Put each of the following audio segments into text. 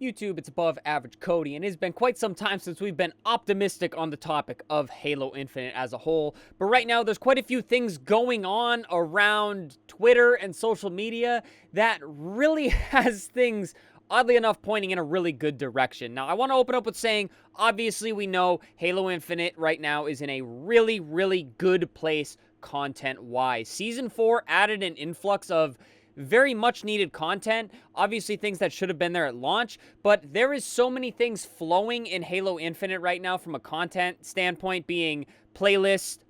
YouTube, it's Above Average Cody, and it has been quite some time since we've been optimistic on the topic of Halo Infinite as a whole. But right now, there's quite a few things going on around Twitter and social media that really has things, oddly enough, pointing in a really good direction. Now, I want to open up with saying, obviously, we know Halo Infinite right now is in a really, really good place content-wise. Season 4 added an influx of very much needed content, obviously things that should have been there at launch, but there is so many things flowing in Halo Infinite right now from a content standpoint, being playlists,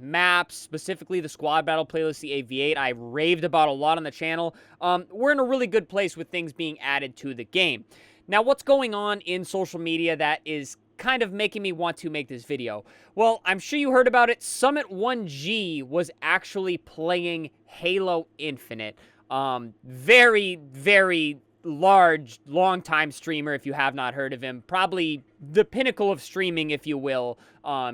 maps, specifically the squad battle playlist, the AV8, I raved about a lot on the channel. We're in a really good place with things being added to the game. Now, what's going on in social media that is kind of making me want to make this video? Well, I'm sure you heard about it. Summit1G was actually playing Halo Infinite. Very, very large, long-time streamer, if you have not heard of him. Probably the pinnacle of streaming, if you will,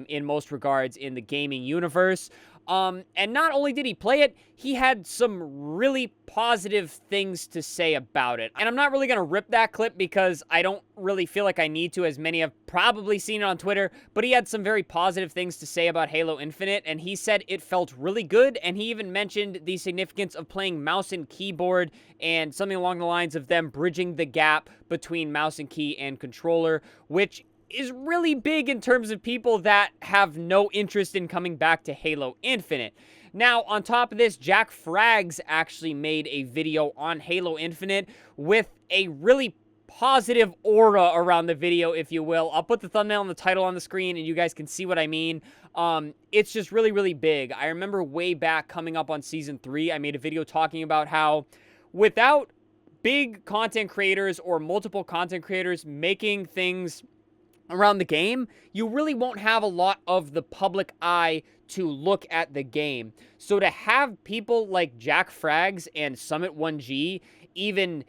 in most regards in the gaming universe. And not only did he play it, he had some really positive things to say about it. And I'm not really going to rip that clip because I don't really feel like I need to, as many have probably seen it on Twitter, but he had some very positive things to say about Halo Infinite, and he said it felt really good, and he even mentioned the significance of playing mouse and keyboard and something along the lines of them bridging the gap between mouse and key and controller, which is really big in terms of people that have no interest in coming back to Halo Infinite. Now, on top of this, Jack Frags actually made a video on Halo Infinite with a really positive aura around the video, if you will. I'll put the thumbnail and the title on the screen and you guys can see what I mean. It's just really, really big. I remember way back coming up on Season 3, I made a video talking about how without big content creators or multiple content creators making things around the game, you really won't have a lot of the public eye to look at the game. So to have people like Jack Frags and Summit1G even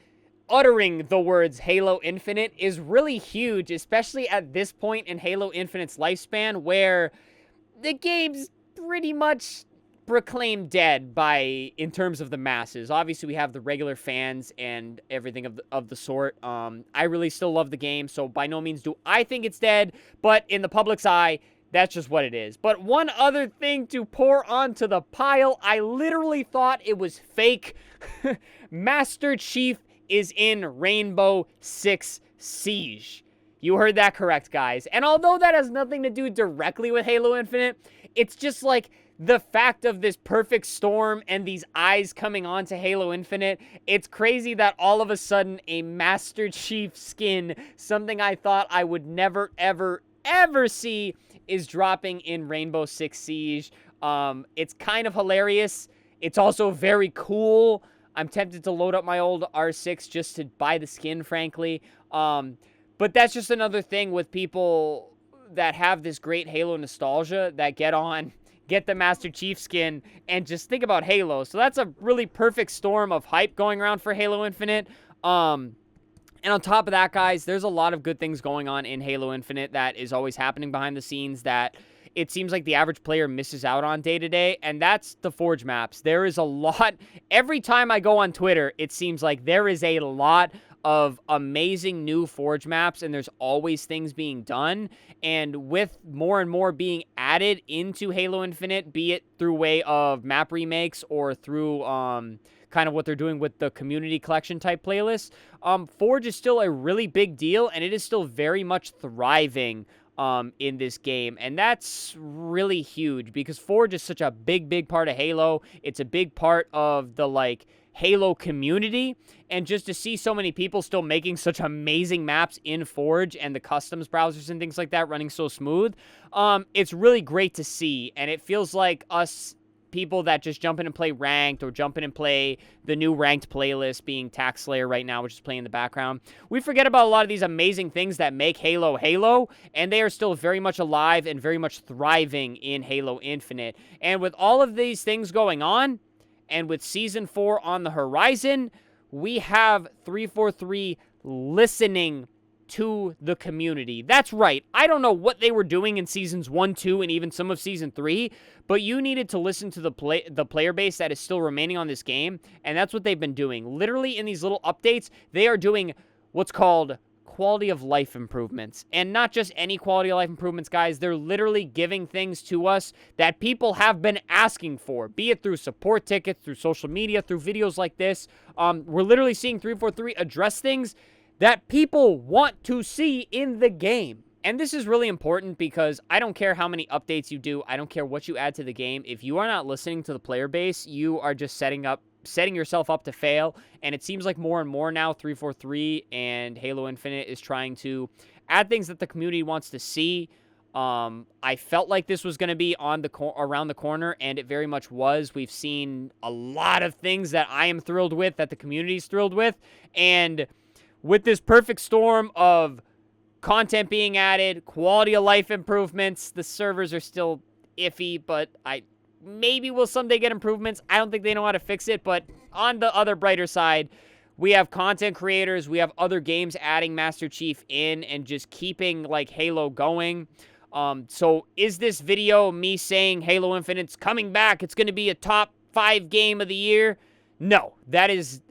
uttering the words Halo Infinite is really huge, especially at this point in Halo Infinite's lifespan where the game's pretty much proclaimed dead in terms of the masses. Obviously, we have the regular fans and everything of the sort. I really still love the game, so by no means do I think it's dead, but in the public's eye, that's just what it is. But one other thing to pour onto the pile, I literally thought it was fake. Master Chief is in Rainbow Six Siege. You heard that correct, guys. And although that has nothing to do directly with Halo Infinite, it's just like the fact of this perfect storm and these eyes coming onto Halo Infinite. It's crazy that all of a sudden a Master Chief skin, something I thought I would never, ever, ever see, is dropping in Rainbow Six Siege. It's kind of hilarious. It's also very cool. I'm tempted to load up my old R6 just to buy the skin, frankly. But that's just another thing with people that have this great Halo nostalgia that get the Master Chief skin, and just think about Halo. So that's a really perfect storm of hype going around for Halo Infinite. And on top of that, guys, there's a lot of good things going on in Halo Infinite that is always happening behind the scenes that it seems like the average player misses out on day to day, and that's the Forge maps. There is a lot. Every time I go on Twitter, it seems like there is a lot of amazing new Forge maps, and there's always things being done. And with more and more being added into Halo Infinite, be it through way of map remakes or through kind of what they're doing with the community collection type playlists, Forge is still a really big deal, and it is still very much thriving in this game. And that's really huge because Forge is such a big part of Halo. It's a big part of the Halo community, and just to see so many people still making such amazing maps in Forge and the customs browsers and things like that running so smooth, it's really great to see. And it feels like us people that just jump in and play ranked or jump in and play the new ranked playlist, being Tax Slayer right now, which is playing in the background, we forget about a lot of these amazing things that make Halo Halo, and they are still very much alive and very much thriving in Halo Infinite. And with all of these things going on, and with Season 4 on the horizon, we have 343 listening to the community. That's right. I don't know what they were doing in Seasons 1, 2, and even some of Season 3, but you needed to listen to the player base that is still remaining on this game, and that's what they've been doing. Literally, in these little updates, they are doing what's called quality of life improvements. And not just any quality of life improvements, guys. They're literally giving things to us that people have been asking for, be it through support tickets, through social media, through videos like this. We're literally seeing 343 address things that people want to see in the game. And this is really important because I don't care how many updates you do. I don't care what you add to the game. If you are not listening to the player base, you are just setting yourself up to fail. And it seems like more and more now 343 and Halo Infinite is trying to add things that the community wants to see. I felt like this was going to be around the corner, and it very much was. We've seen a lot of things that I am thrilled with, that the community is thrilled with. And with this perfect storm of content being added, quality of life improvements, the servers are still iffy, but maybe we'll someday get improvements. I don't think they know how to fix it, but on the other brighter side, we have content creators, we have other games adding Master Chief in and just keeping like Halo going. So is this video me saying Halo Infinite's coming back? It's going to be a top 5 game of the year? No,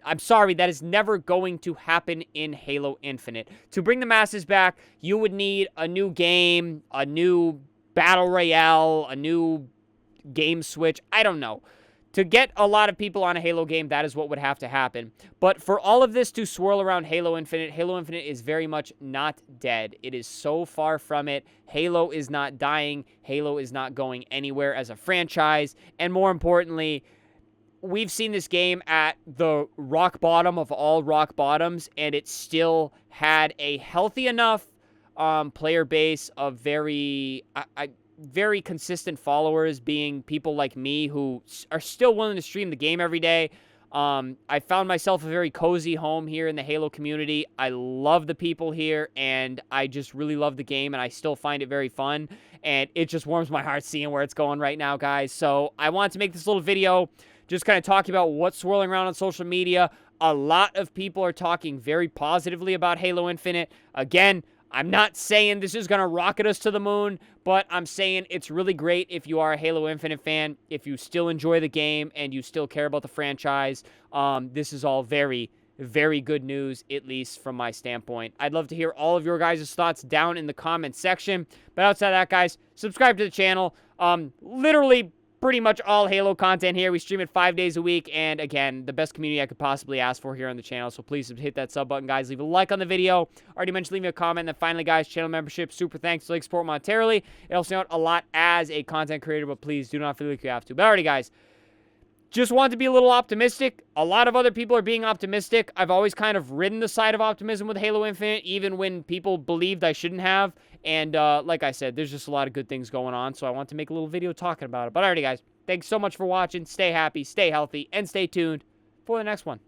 I'm sorry, that is never going to happen in Halo Infinite. To bring the masses back, you would need a new game, a new battle royale, a new game switch. I don't know. To get a lot of people on a Halo game, that is what would have to happen. But for all of this to swirl around Halo Infinite is very much not dead. It is so far from it. Halo is not dying. Halo is not going anywhere as a franchise. And more importantly, we've seen this game at the rock bottom of all rock bottoms, and it still had a healthy enough player base of very consistent followers, being people like me who are still willing to stream the game every day. I found myself a very cozy home here in the Halo community. I love the people here, and I just really love the game, and I still find it very fun, and it just warms my heart seeing where it's going right now, guys. So I wanted to make this little video just kind of talking about what's swirling around on social media. A lot of people are talking very positively about Halo Infinite. Again, I'm not saying this is going to rocket us to the moon, but I'm saying it's really great if you are a Halo Infinite fan, if you still enjoy the game and you still care about the franchise. This is all very, very good news, at least from my standpoint. I'd love to hear all of your guys' thoughts down in the comment section. But outside of that, guys, subscribe to the channel. Literally pretty much all Halo content here. We stream it 5 days a week, and again, the best community I could possibly ask for here on the channel, so please hit that sub button, guys. Leave a like on the video. Already mentioned leaving a comment. And then finally, guys, channel membership. Super thanks to Lake Support monetarily. It helps me out a lot as a content creator, but please do not feel like you have to. But alrighty, guys, just want to be a little optimistic. A lot of other people are being optimistic. I've always kind of ridden the side of optimism with Halo Infinite, even when people believed I shouldn't have. And like I said, there's just a lot of good things going on, so I want to make a little video talking about it. But alrighty, guys, thanks so much for watching. Stay happy, stay healthy, and stay tuned for the next one.